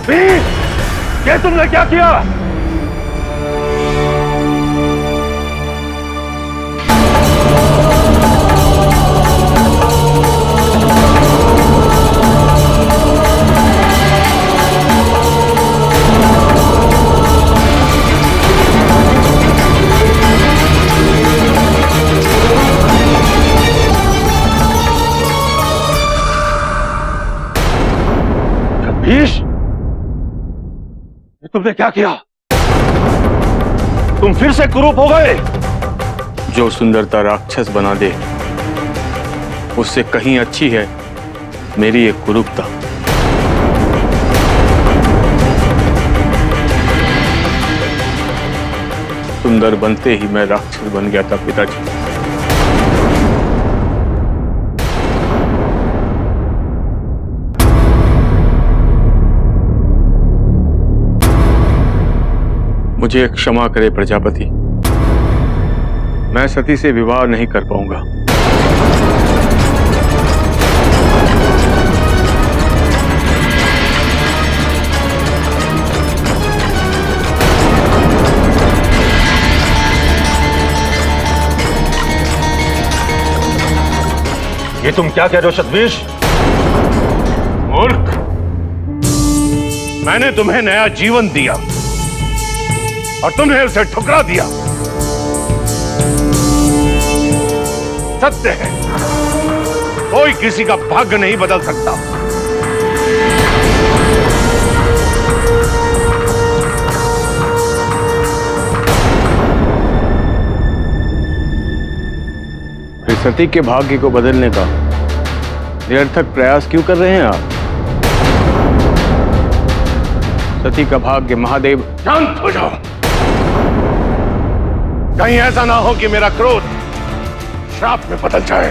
सतवीर, ये तुमने क्या किया? सतवीर, ये तुमने क्या किया? तुम फिर से कुरूप हो गए। जो सुंदरता राक्षस बना दे उससे कहीं अच्छी है मेरी एक कुरूपता। सुंदर बनते ही मैं राक्षस बन गया था पिताजी। मुझे क्षमा करे प्रजापति, मैं सती से विवाह नहीं कर पाऊंगा। ये तुम क्या कह रहे हो सतवीर? मूर्ख, मैंने तुम्हें नया जीवन दिया और तुमने उसे ठुकरा दिया। सत्य है, कोई किसी का भाग्य नहीं बदल सकता। फिर सती के भाग्य को बदलने का निरर्थक प्रयास क्यों कर रहे हैं आप? सती का भाग्य महादेव। शांत हो जाओ। कहीं ऐसा ना हो कि मेरा क्रोध श्राप में बदल जाए।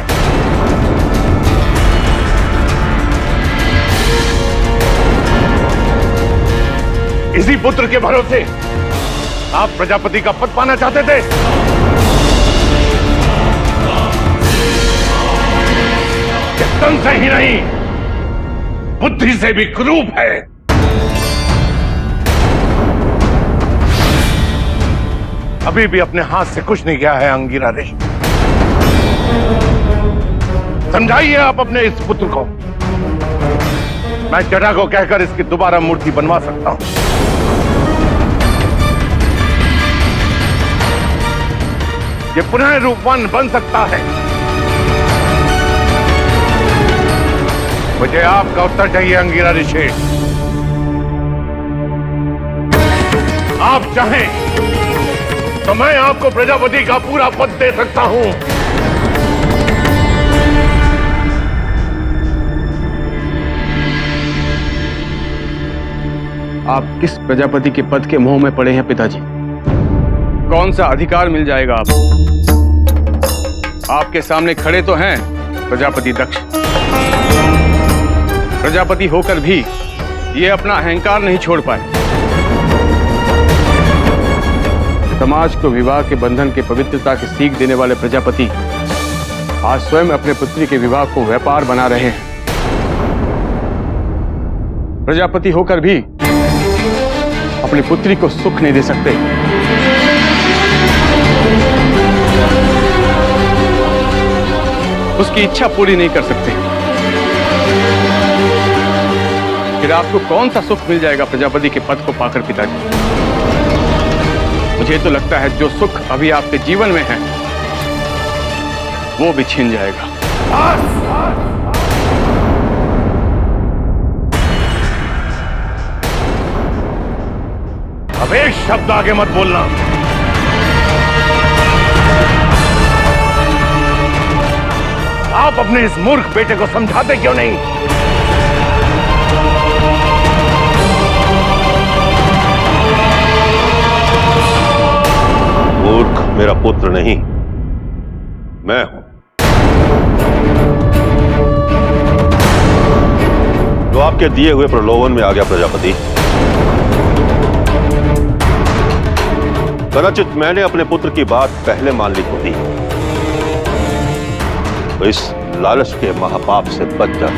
इसी पुत्र के भरोसे आप प्रजापति का पद पाना चाहते थे। ये तन से ही नहीं, बुद्धि से भी क्रूप है। अभी भी अपने हाथ से कुछ नहीं गया है अंगिरा ऋषि। समझाइए आप अपने इस पुत्र को। मैं जटा को कहकर इसकी दोबारा मूर्ति बनवा सकता हूं। ये पुनः रूपवान बन सकता है। मुझे आपका उत्तर चाहिए अंगिरा ऋषि। आप चाहें तो मैं आपको प्रजापति का पूरा पद दे सकता हूं। आप किस प्रजापति के पद के मोह में पड़े हैं पिताजी? कौन सा अधिकार मिल जाएगा आपको? आपके सामने खड़े तो हैं प्रजापति दक्ष। प्रजापति होकर भी ये अपना अहंकार नहीं छोड़ पाए। समाज को विवाह के बंधन के पवित्रता की सीख देने वाले प्रजापति आज स्वयं अपने पुत्री के विवाह को व्यापार बना रहे हैं। प्रजापति होकर भी अपनी पुत्री को सुख नहीं दे सकते। उसकी इच्छा पूरी नहीं कर सकते। फिर आपको कौन सा सुख मिल जाएगा प्रजापति के पद को पाकर पिताजी? मुझे तो लगता है जो सुख अभी आपके जीवन में है वो भी छीन जाएगा। अब एक शब्द आगे मत बोलना। आप अपने इस मूर्ख बेटे को समझाते क्यों नहीं? मूर्ख मेरा पुत्र नहीं, मैं हूं। जो आपके दिए हुए प्रलोभन में आ गया प्रजापति। कदाचित मैंने अपने पुत्र की बात पहले मान ली होती, तो इस लालच के महापाप से बच जा।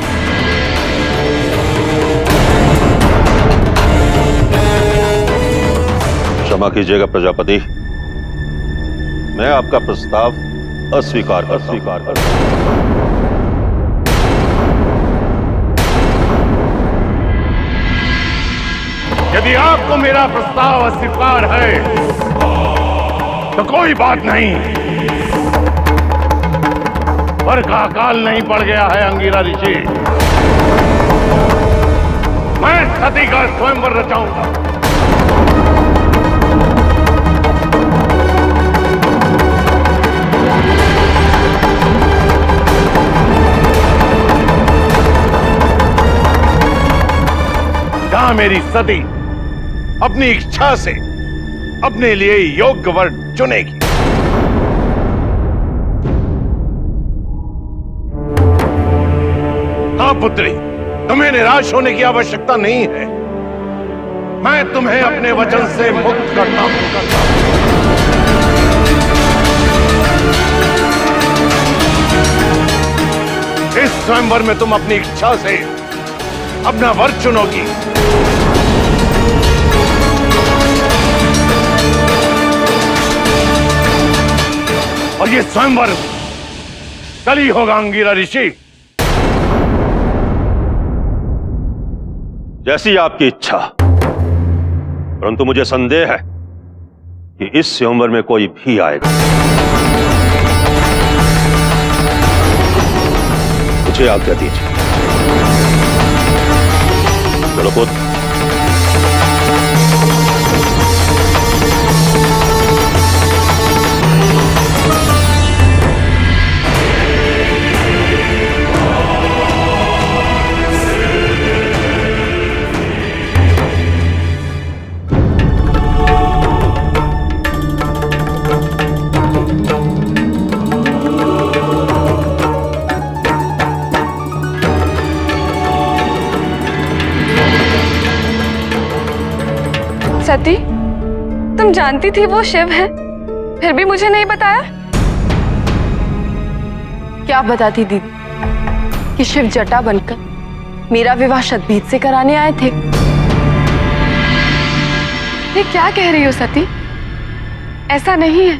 क्षमा कीजिएगा प्रजापति, मैं आपका प्रस्ताव अस्वीकार कर। यदि आपको मेरा प्रस्ताव अस्वीकार है तो कोई बात नहीं, पर का काल नहीं पड़ गया है अंगिरा ऋषि। मैं सती का स्वयंवर रचाऊंगा। जहां मेरी सती अपनी इच्छा से अपने लिए योग्य वर चुनेगी। हाँ पुत्री, तुम्हें निराश होने की आवश्यकता नहीं है। मैं तुम्हें अपने वचन से मुक्त करता हूं। इस स्वयंवर में तुम अपनी इच्छा से अपना वर चुनोगी। और ये स्वयंवर कल ही होगा अंगिरा ऋषि। जैसी आपकी इच्छा, परंतु मुझे संदेह है कि इस स्वयंवर में कोई भी आएगा। मुझे आज्ञा दीजिए। चलो पुत्र। सती, तुम जानती थी वो शिव है, फिर भी मुझे नहीं बताया? क्या बताती दीदी कि शिव जटा बनकर मेरा विवाह शतभीत से कराने आए थे। ये क्या कह रही हो सती? ऐसा नहीं है,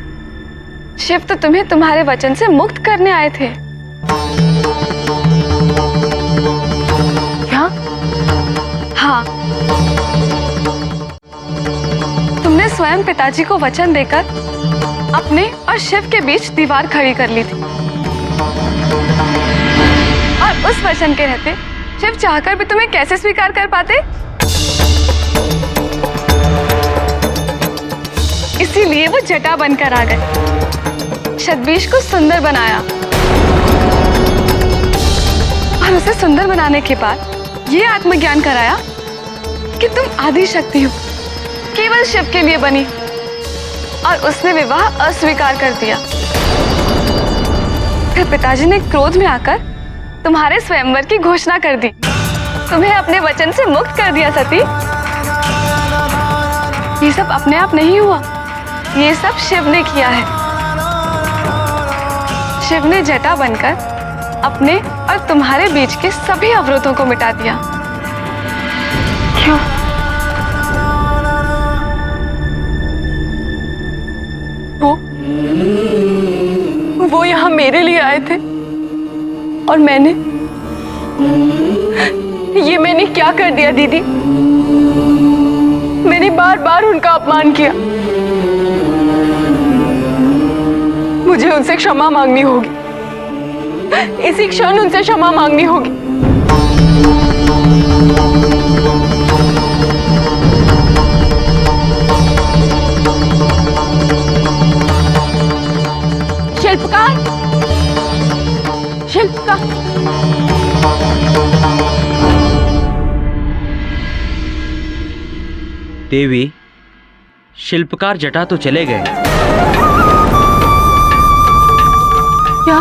शिव तो तुम्हें तुम्हारे वचन से मुक्त करने आए थे। क्या? हाँ, तुमने स्वयं पिताजी को वचन देकर अपने और शिव के बीच दीवार खड़ी कर ली थी, और उस वचन के रहते शिव चाहकर भी तुम्हें कैसे स्वीकार कर पाते? इसीलिए वो जटा बनकर आ गए, शतबीज को सुंदर बनाया, और उसे सुंदर बनाने के बाद ये आत्मज्ञान कराया कि तुम आदि शक्ति हो, केवल शिव के लिए बनी, और उसने विवाह अस्वीकार कर दिया। फिर पिताजी ने क्रोध में आकर तुम्हारे स्वयंवर की घोषणा कर दी, तुम्हें अपने वचन से मुक्त कर दिया सती। ये सब अपने आप नहीं हुआ, ये सब शिव ने किया है। शिव ने जटा बनकर अपने और तुम्हारे बीच के सभी अवरोधों को मिटा दिया। क्यों? वो यहाँ मेरे लिए आए थे, और मैंने क्या कर दिया दीदी? मैंने बार बार उनका अपमान किया। मुझे उनसे क्षमा मांगनी होगी, इसी क्षण उनसे क्षमा मांगनी होगी। शिल्पकार, शिल्पकार, देवी, शिल्पकार जटा तो चले गए। क्या?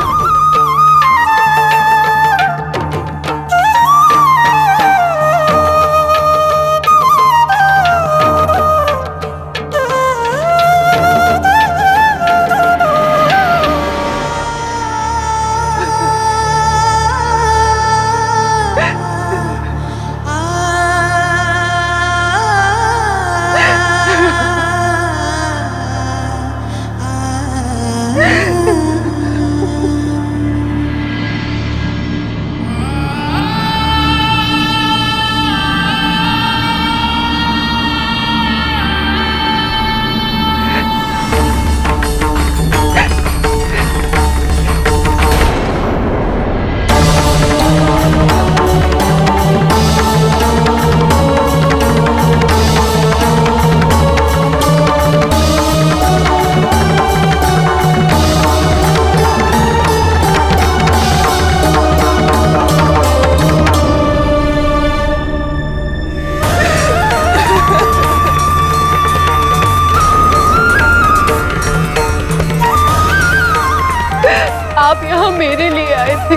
मेरे लिए आए थे,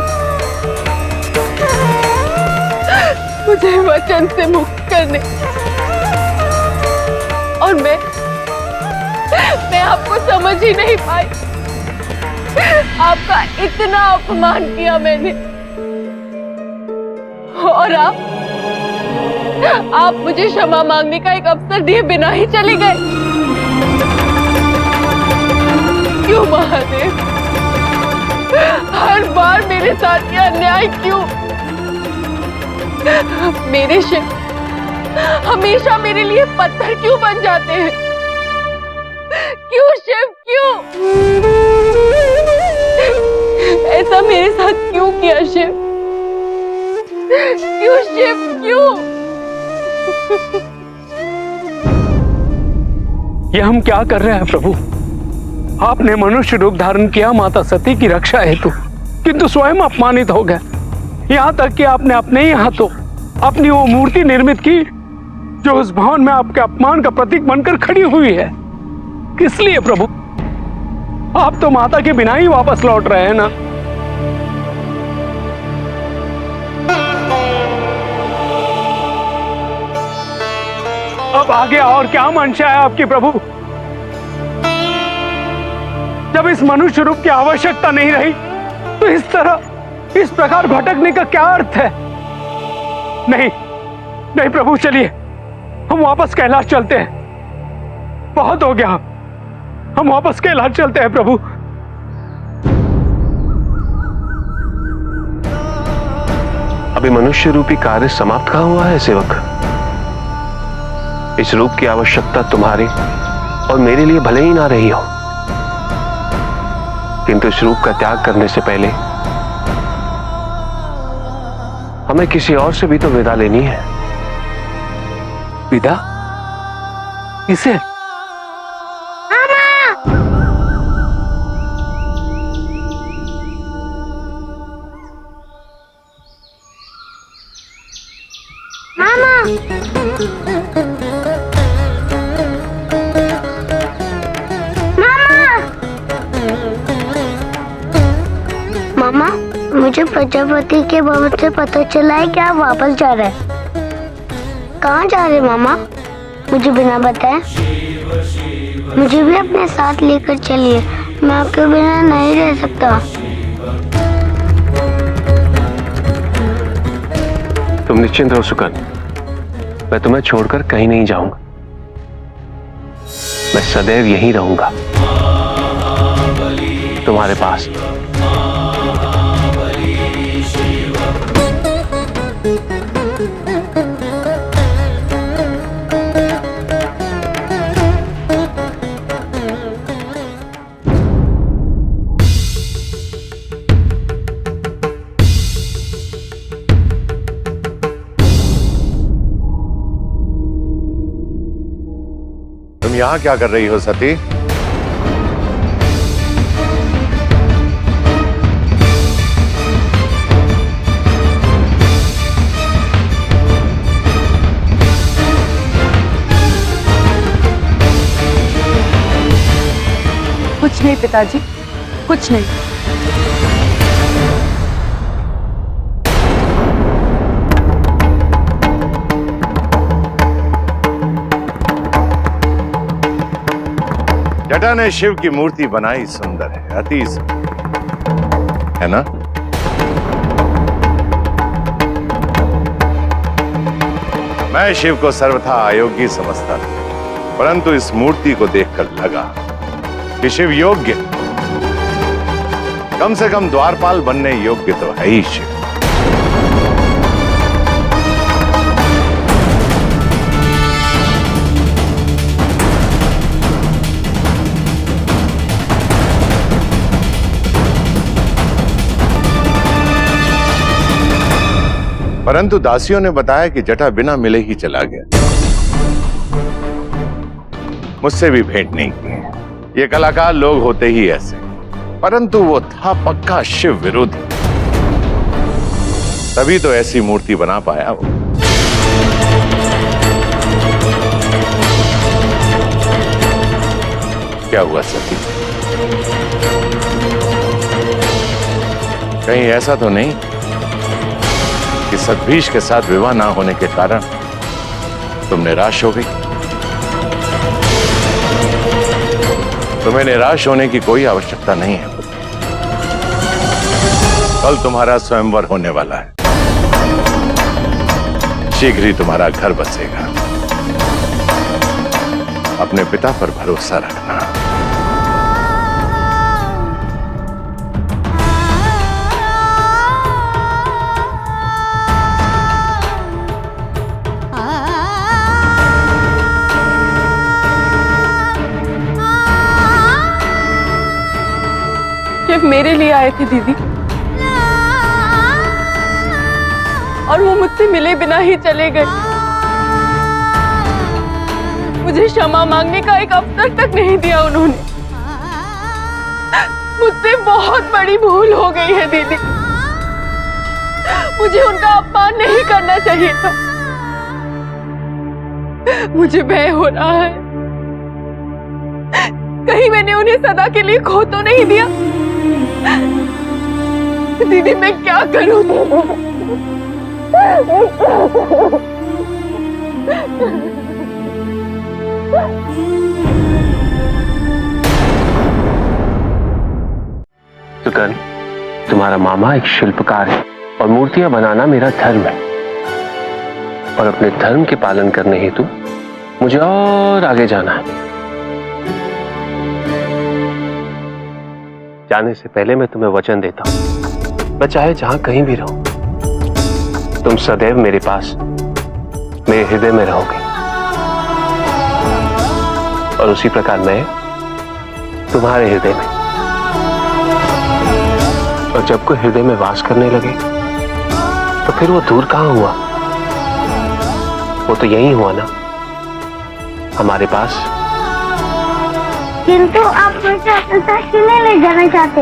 मुझे वचन से मुक्त करने, और मैं आपको समझ ही नहीं पाई। आपका इतना अपमान किया मैंने, और आप मुझे क्षमा मांगने का एक अवसर दिए बिना ही चले गए। क्यों महादेव, हर बार मेरे साथ ये अन्याय क्यों? मेरे शिव हमेशा मेरे लिए पत्थर क्यों बन जाते हैं? क्यों शिव, क्यों ऐसा मेरे साथ क्यों किया शिव? क्यों शिव, क्यों? ये हम क्या कर रहे हैं प्रभु? आपने मनुष्य रूप धारण किया माता सती की रक्षा हेतु, किंतु स्वयं अपमानित हो गए। यहाँ तक कि आपने अपने ही हाथों अपनी वो मूर्ति निर्मित की जो उस भवन में आपके अपमान का प्रतीक बनकर खड़ी हुई है। किस लिए प्रभु? आप तो माता के बिना ही वापस लौट रहे हैं ना। अब आगे और क्या मंशा है आपकी प्रभु? जब इस मनुष्य रूप की आवश्यकता नहीं रही तो इस तरह इस प्रकार भटकने का क्या अर्थ है? नहीं नहीं प्रभु, चलिए हम वापस कैलाश चलते हैं। बहुत हो गया, हम वापस कैलाश चलते हैं प्रभु। अभी मनुष्य रूपी कार्य समाप्त कहाँ हुआ है सेवक? इस रूप की आवश्यकता तुम्हारी और मेरे लिए भले ही ना रही हो, किंतु इस रूप का त्याग करने से पहले हमें किसी और से भी तो विदा लेनी है। विदा? किसे? मामा, मुझे प्रजापति के भवन से पता चला है कि आप वापस जा रहे हैं। कहाँ जा रहे मामा? मुझे बिना बताए। मुझे भी अपने साथ लेकर चलिए, मैं आपके बिना नहीं रह सकता। तुम निश्चिंत रहो सुकन, मैं तुम्हें छोड़कर कहीं नहीं जाऊंगा। मैं सदैव यहीं रहूंगा तुम्हारे पास। तुम यहाँ क्या कर रही हो सती? कुछ नहीं पिताजी, कुछ नहीं। जटा ने शिव की मूर्ति बनाई, सुंदर है, अति सुंदर है ना? मैं शिव को सर्वथा अयोग्य समझता था, परंतु इस मूर्ति को देखकर लगा कि शिव योग्य, कम से कम द्वारपाल बनने योग्य तो है ही शिव। परंतु दासियों ने बताया कि जटा बिना मिले ही चला गया, मुझसे भी भेंट नहीं की। ये कलाकार लोग होते ही ऐसे, परंतु वो था पक्का शिव विरोधी, तभी तो ऐसी मूर्ति बना पाया वो। क्या हुआ सती? कहीं ऐसा तो नहीं कि सतभीष के साथ विवाह ना होने के कारण तुम निराश हो गई? तुम्हें निराश होने की कोई आवश्यकता नहीं है। कल तुम्हारा स्वयंवर होने वाला है। शीघ्र ही तुम्हारा घर बसेगा। अपने पिता पर भरोसा रखना। शिव मेरे लिए आए थे दीदी, और वो मुझसे मिले बिना ही चले गए। मुझे क्षमा मांगने का एक अवसर तक नहीं दिया उन्होंने। मुझसे बहुत बड़ी भूल हो गई है दीदी। मुझे उनका अपमान नहीं करना चाहिए था। मुझे भय हो रहा है, कहीं मैंने उन्हें सदा के लिए खो तो नहीं दिया। दीदी मैं क्या करूं? सुकन, तुम्हारा मामा एक शिल्पकार है और मूर्तियां बनाना मेरा धर्म है, और अपने धर्म के पालन करने हेतु मुझे और आगे जाना है। जाने से पहले मैं तुम्हें वचन देता हूं, मैं चाहे जहां कहीं भी रहूं, तुम सदैव मेरे पास, मेरे हृदय में रहोगे, और उसी प्रकार मैं तुम्हारे हृदय में। और जब कोई हृदय में वास करने लगे तो फिर वो दूर कहां हुआ? वो तो यही हुआ ना, हमारे पास। किंतु आप मुझे अपने साथ क्यों नहीं ले जाना चाहते?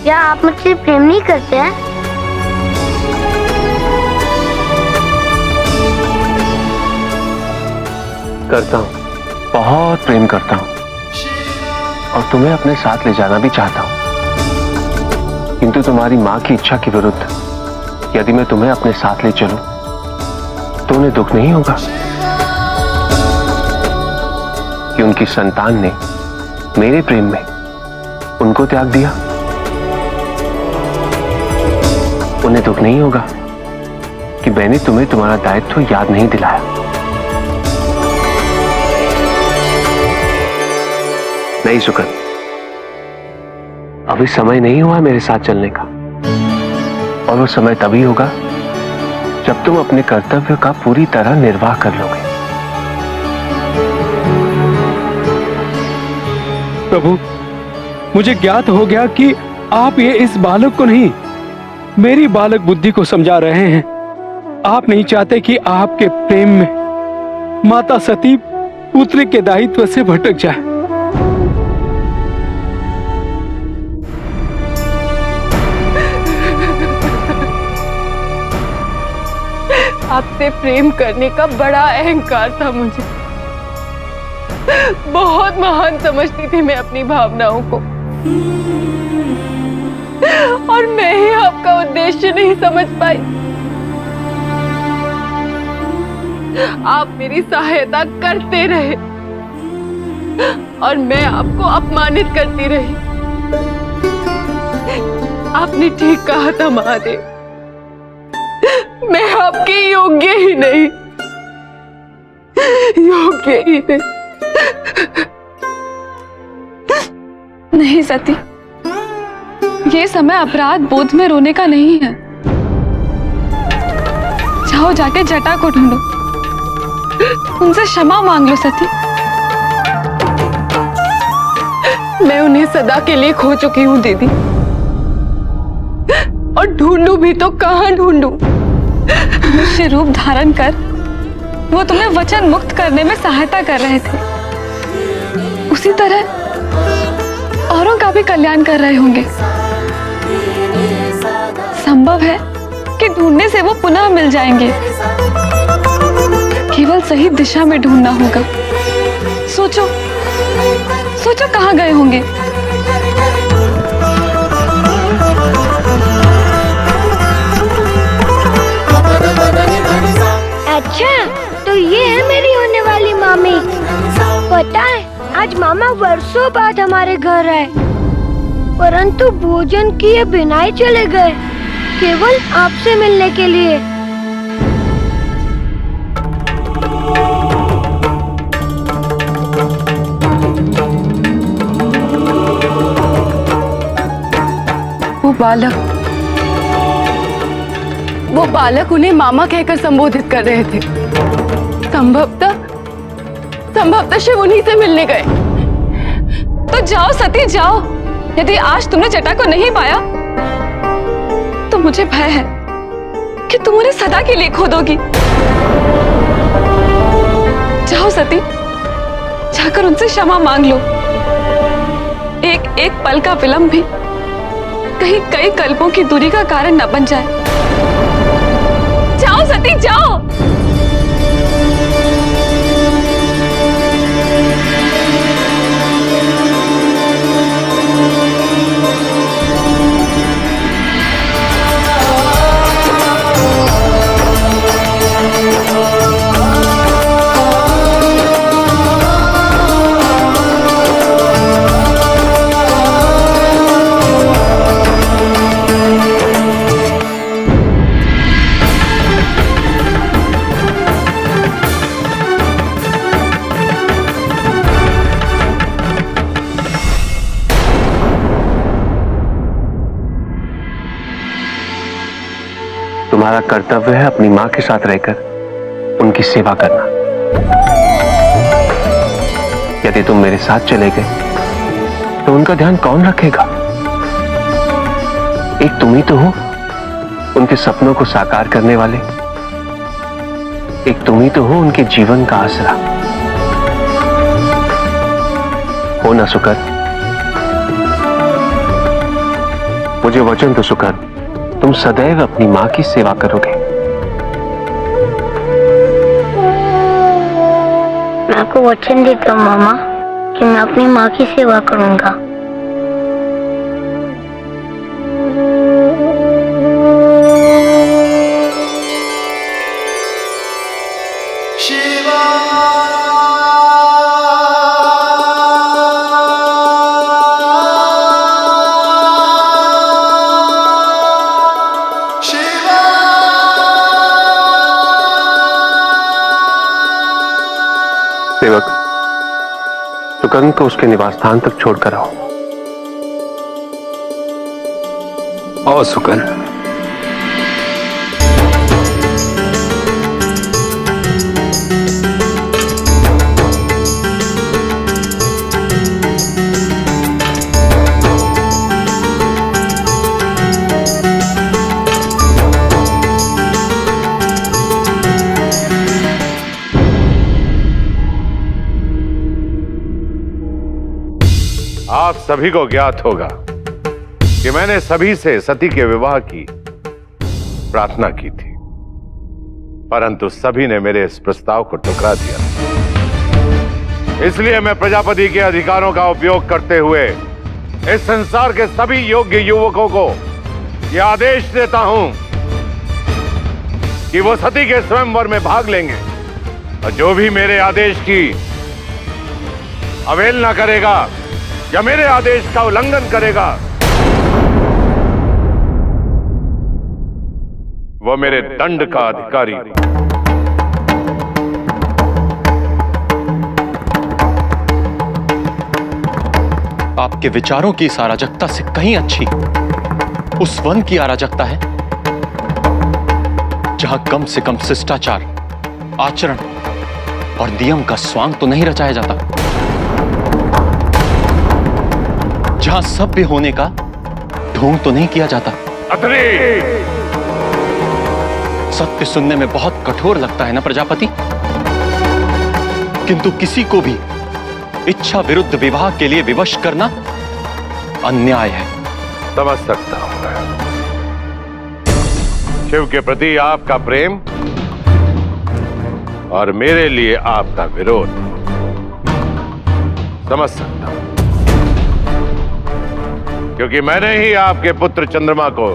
क्या आप मुझसे प्रेम नहीं करते हैं? करता हूं, बहुत प्रेम करता हूं, और तुम्हें अपने साथ ले जाना भी चाहता हूं। किंतु तुम्हारी मां की इच्छा के विरुद्ध यदि मैं तुम्हें अपने साथ ले चलूं तो उन्हें दुख नहीं होगा कि उनकी संतान ने मेरे प्रेम में उनको त्याग दिया? उन्हें दुख नहीं होगा कि मैंने तुम्हें तुम्हारा दायित्व याद नहीं दिलाया? नहीं सुकन, अभी समय नहीं हुआ मेरे साथ चलने का, और वो समय तभी होगा जब तुम अपने कर्तव्य का पूरी तरह निर्वाह कर लोगे। प्रभु, मुझे ज्ञात हो गया कि आप ये इस बालक को नहीं, मेरी बालक बुद्धि को समझा रहे हैं। आप नहीं चाहते कि आपके प्रेम में माता सती पुत्र के दायित्व से भटक जाए। आपसे प्रेम करने का बड़ा अहंकार था मुझे। बहुत महान समझती थी मैं अपनी भावनाओं को, और मैं ही आपका उद्देश्य नहीं समझ पाई। आप मेरी सहायता करते रहे और मैं आपको अपमानित करती रही। आपने ठीक कहा था महादेव, मैं आपके योग्य ही नहीं, योग्य ही नहीं। नहीं सती, ये समय अपराध बोध में रोने का नहीं है। जाओ जाके जटा को ढूंढो, उनसे क्षमा मांग लो सती। मैं उन्हें सदा के लिए खो चुकी हूँ दीदी, और ढूंढूं भी तो कहाँ ढूंढूं? मनुष्य रूप धारण कर वो तुम्हें वचन मुक्त करने में सहायता कर रहे थे, उसी तरह औरों का भी कल्याण कर रहे होंगे। संभव है कि ढूंढने से वो पुनः मिल जाएंगे। केवल सही दिशा में ढूंढना होगा। सोचो सोचो कहाँ गए होंगे। आज मामा वर्षों बाद हमारे घर आए, परंतु भोजन किए बिना ही चले गए, केवल आपसे मिलने के लिए। वो बालक उन्हें मामा कहकर संबोधित कर रहे थे। संभवतः शिव उन्हीं से मिलने गए। तो जाओ सती जाओ। यदि आज तुमने जटा को नहीं पाया तो मुझे भय है कि तुम उन्हें सदा के लिए खो दोगी। जाओ सती, जाकर उनसे क्षमा मांग लो। एक एक पल का विलंब भी कहीं कई कल्पों की दूरी का कारण न बन जाए। जाओ सती जाओ। तुम्हारा कर्तव्य है अपनी मां के साथ रहकर उनकी सेवा करना। यदि तुम मेरे साथ चले गए तो उनका ध्यान कौन रखेगा? एक तुम ही तो हो उनके सपनों को साकार करने वाले, एक तुम ही तो हो उनके जीवन का आसरा। हो ना सुकर? मुझे वचन दो सुकर, तुम सदैव अपनी मां की सेवा करोगे। मैं आपको वचन देता हूँ मामा कि मैं अपनी माँ की सेवा करूंगा। सेवक, सुकर्ण को उसके निवास स्थान तक छोड़कर आओ। आओ सुकर्ण। आप सभी को ज्ञात होगा कि मैंने सभी से सती के विवाह की प्रार्थना की थी, परंतु सभी ने मेरे इस प्रस्ताव को ठुकरा दिया। इसलिए मैं प्रजापति के अधिकारों का उपयोग करते हुए इस संसार के सभी योग्य युवकों को यह आदेश देता हूं कि वो सती के स्वयंवर में भाग लेंगे, और जो भी मेरे आदेश की अवहेलना करेगा या मेरे आदेश का उल्लंघन करेगा वो मेरे दंड का अधिकारी। आपके विचारों की इस अराजकता से कहीं अच्छी उस वन की अराजकता है जहां कम से कम शिष्टाचार, आचरण और नियम का स्वांग तो नहीं रचाया जाता, जहां सभ्य होने का ढोंग तो नहीं किया जाता। सत्य सुनने में बहुत कठोर लगता है ना प्रजापति, किंतु किसी को भी इच्छा विरुद्ध विवाह के लिए विवश करना अन्याय है। समझ सकता हूं। शिव के प्रति आपका प्रेम और मेरे लिए आपका विरोध समझ सकता हूं, क्योंकि मैंने ही आपके पुत्र चंद्रमा को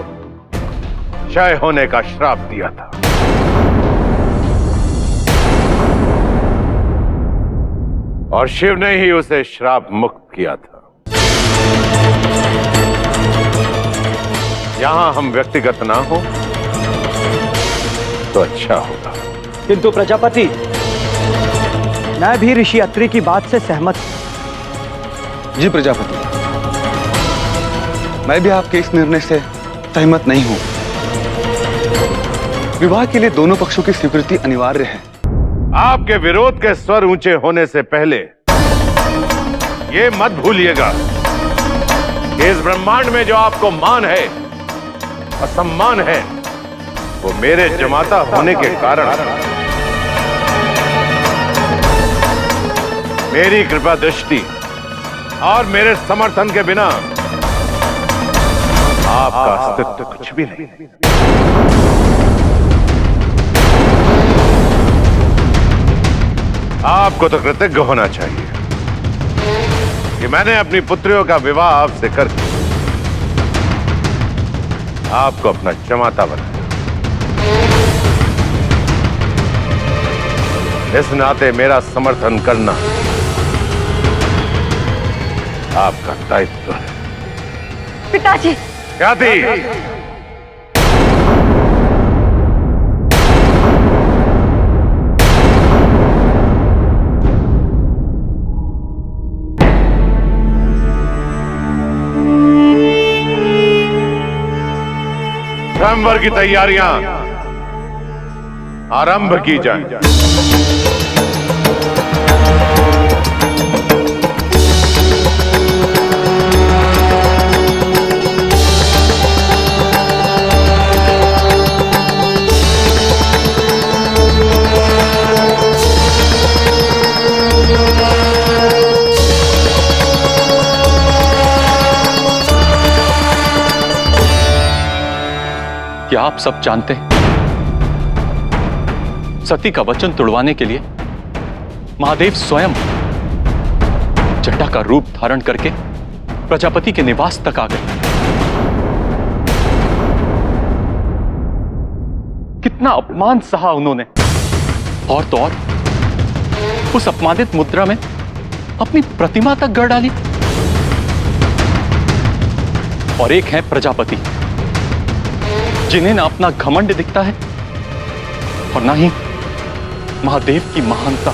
क्षय होने का श्राप दिया था। और शिव ने ही उसे श्राप मुक्त किया था। यहां हम व्यक्तिगत ना हो तो अच्छा होगा। किंतु प्रजापति, मैं भी ऋषि अत्रि की बात से सहमत हूं। जी प्रजापति, मैं भी आपके इस निर्णय से सहमत नहीं हूं। विवाह के लिए दोनों पक्षों की स्वीकृति अनिवार्य है। आपके विरोध के स्वर ऊंचे होने से पहले ये मत भूलिएगा कि इस ब्रह्मांड में जो आपको मान है, असम्मान है, वो मेरे जमाता होने के कारण। मेरी कृपा दृष्टि और मेरे समर्थन के बिना आपका अस्तित्व कुछ भी नहीं। आपको तो कृतज्ञ होना चाहिए कि मैंने अपनी पुत्रियों का विवाह आपसे करके आपको अपना जमाता बनाया। इस नाते मेरा समर्थन करना आपका दायित्व है। पिताजी, क्या थी? स्वयंवर की तैयारियां आरंभ की जाए। क्या आप सब जानते हैं, सती का वचन तोड़वाने के लिए महादेव स्वयं जटा का रूप धारण करके प्रजापति के निवास तक आ गए। कितना अपमान सहा उन्होंने, और तो और उस अपमानित मुद्रा में अपनी प्रतिमा तक गड़ डाली। और एक है प्रजापति, जिन्हें ना अपना घमंड दिखता है और ना ही महादेव की महानता।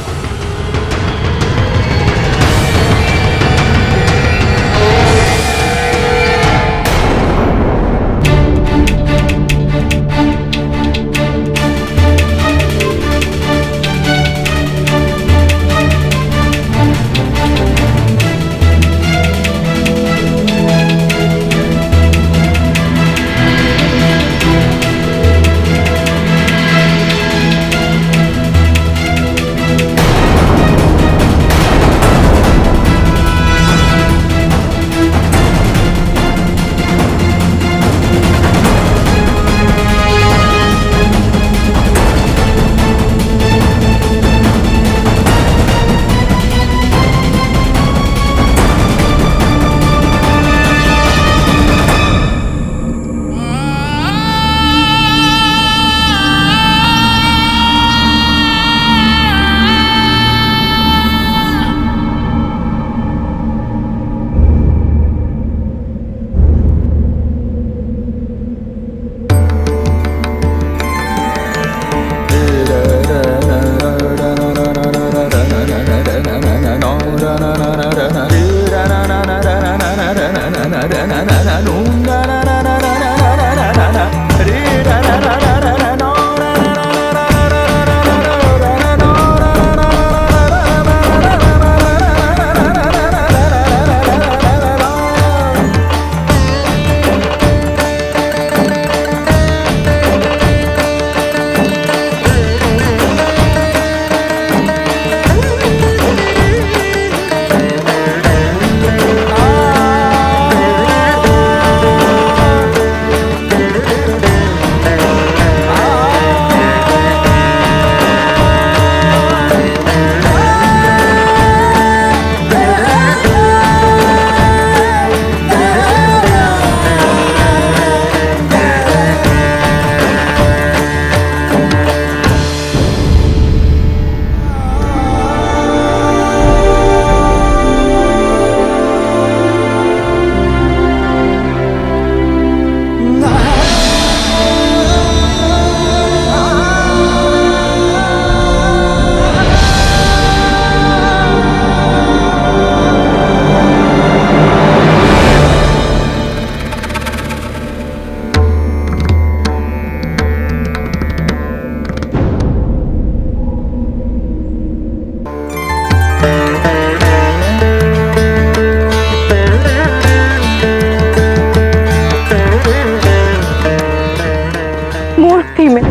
थी मैं,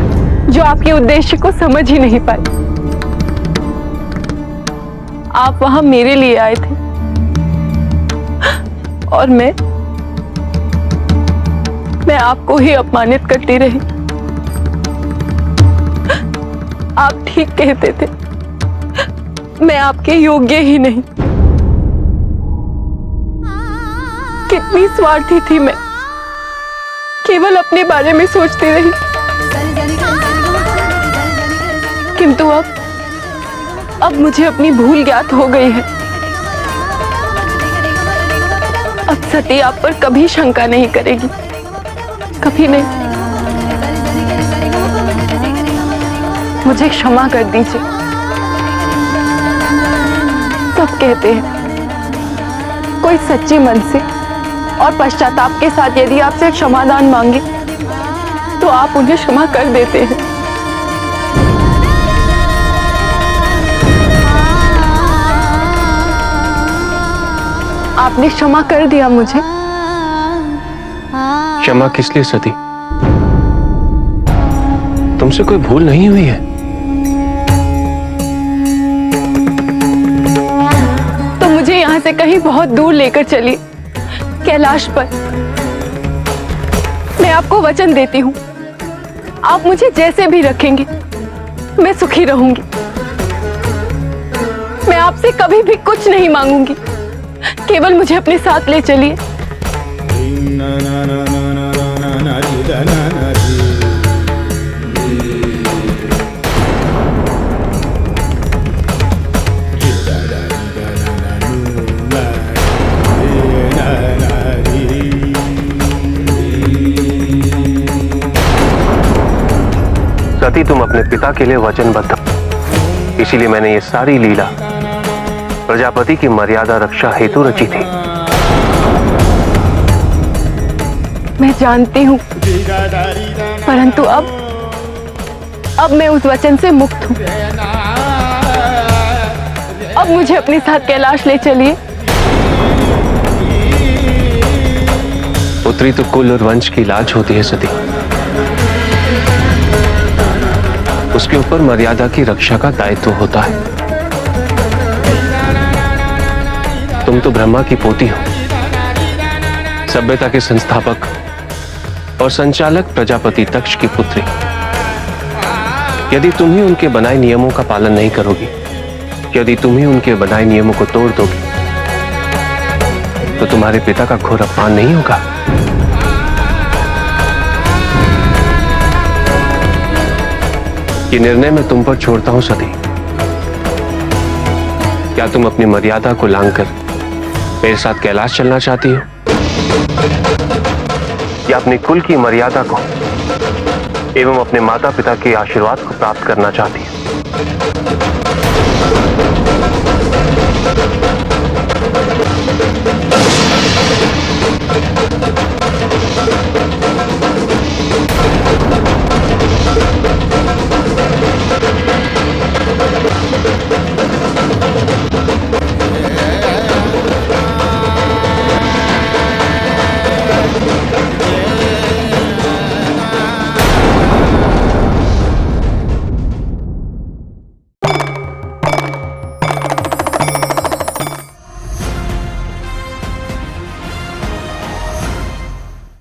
जो आपके उद्देश्य को समझ ही नहीं पाई। आप वहां मेरे लिए आए थे और मैं आपको ही अपमानित करती रही। आप ठीक कहते थे, मैं आपके योग्य ही नहीं। कितनी स्वार्थी थी मैं, केवल अपने बारे में सोचती रही। किंतु अब मुझे अपनी भूल ज्ञात हो गई है। अब सती आप पर कभी शंका नहीं करेगी, कभी नहीं। मुझे क्षमा कर दीजिए। सब कहते हैं कोई सच्चे मन से और पश्चाताप के साथ यदि आपसे क्षमादान मांगे तो आप उन्हें क्षमा कर देते हैं। आपने क्षमा कर दिया मुझे। क्षमा किस लिए सती? तुमसे कोई भूल नहीं हुई है। तो मुझे यहाँ से कहीं बहुत दूर लेकर चलिए, कैलाश पर। मैं आपको वचन देती हूँ, आप मुझे जैसे भी रखेंगे मैं सुखी रहूंगी। मैं आपसे कभी भी कुछ नहीं मांगूंगी, केवल मुझे अपने साथ ले चलिए। सती, तुम अपने पिता के लिए वचनबद्ध हो, इसीलिए मैंने ये सारी लीला प्रजापति की मर्यादा रक्षा हेतु रची थी। मैं जानती हूँ, परंतु अब मैं उस वचन से मुक्त हूँ। अब मुझे अपने साथ कैलाश ले चलिए। पुत्री तो कुल और वंश की लाज होती है सती, उसके ऊपर मर्यादा की रक्षा का दायित्व होता है। तुम तो ब्रह्मा की पोती हो, सभ्यता के संस्थापक और संचालक प्रजापति दक्ष की पुत्री। यदि तुम ही उनके बनाए नियमों का पालन नहीं करोगी, यदि तुम ही उनके बनाए नियमों को तोड़ दोगी, तो तुम्हारे पिता का घोर अपमान नहीं होगा? ये निर्णय मैं तुम पर छोड़ता हूं सती। क्या तुम अपनी मर्यादा को लांघकर मेरे साथ कैलाश चलना चाहती हो, या अपने कुल की मर्यादा को एवं अपने माता पिता के आशीर्वाद को प्राप्त करना चाहती हो?